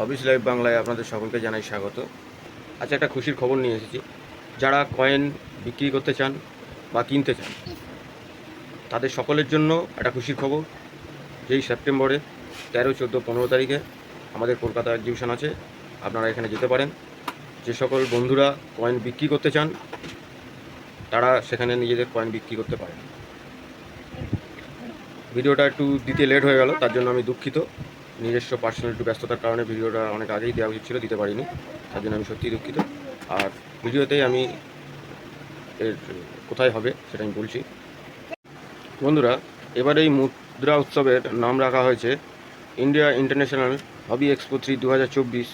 হবিস live বাংলায় আপনাদের সকলকে জানাই স্বাগত। আচ্ছা, একটা খুশির খবর নিয়ে এসেছি। যারা কয়েন বিক্রি করতে চান বা কিনতে চান তাদের সকলের জন্য একটা খুশির খবর। যেই সেপ্টেম্বরে 13, 14, 15 তারিখে আমাদের কলকাতা এক্সিবিশন আছে, আপনারা এখানে যেতে পারেন। যে সকল বন্ধুরা কয়েন বিক্রি করতে চান তারা সেখানে নিজেদের কয়েন বিক্রি করতে পারেন। ভিডিওটা একটু দিতে লেট হয়ে গেল, তার জন্য আমি দুঃখিত। নিজস্ব পার্সোনাল একটু ব্যস্ততার কারণে ভিডিওটা অনেক আগেই দেওয়া উচিত ছিল, দিতে পারিনি, তার জন্য আমি সত্যিই দুঃখিত। আর ভিডিওতেই আমি এর কোথায় হবে সেটা আমি বলছি। বন্ধুরা, এবার এই মুদ্রা উৎসবের নাম রাখা হয়েছে ইন্ডিয়া ইন্টারন্যাশনাল হবি এক্সপো 3 2024।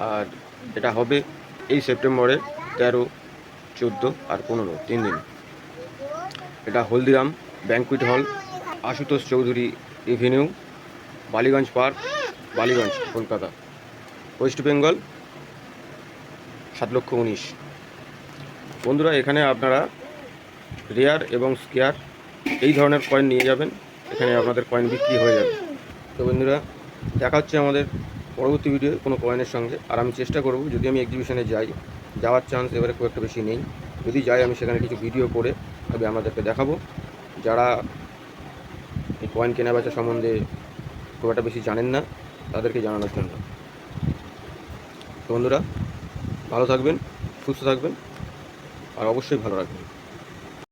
আর এটা হবে এই সেপ্টেম্বরে 13, 14 আর 15, 3 দিন। এটা হলদিরাম ব্যাঙ্কুয়েট হল, Ashutosh Chowdhury Avenue, Ballygunge park, Ballygunge, Kolkata, West Bengal 7,19,000। বন্ধুরা, এখানে আপনারা রেয়ার এবং স্কেয়ার এই ধরনের কয়েন নিয়ে যাবেন, এখানে আপনাদের কয়েন বিক্রি হয়ে যাবে। তো বন্ধুরা, দেখা হচ্ছে আমাদের পরবর্তী ভিডিও কোনো কয়েনের সঙ্গে। আর আমি চেষ্টা করব, যদি আমি এক্সিবিশনে যাই, যাওয়ার চান্স এবারে খুব একটা বেশি নেই, যদি যাই আমি সেখানে কিছু ভিডিও করে তবে আপনাদেরকে দেখাবো। যারা এই কয়েন কেনা বেচা সম্বন্ধে খুব একটা বেশি জানেন না তাদেরকে জানানোর জন্য। তো বন্ধুরা, ভালো থাকবেন, সুস্থ থাকবেন আর অবশ্যই ভালো রাখবেন।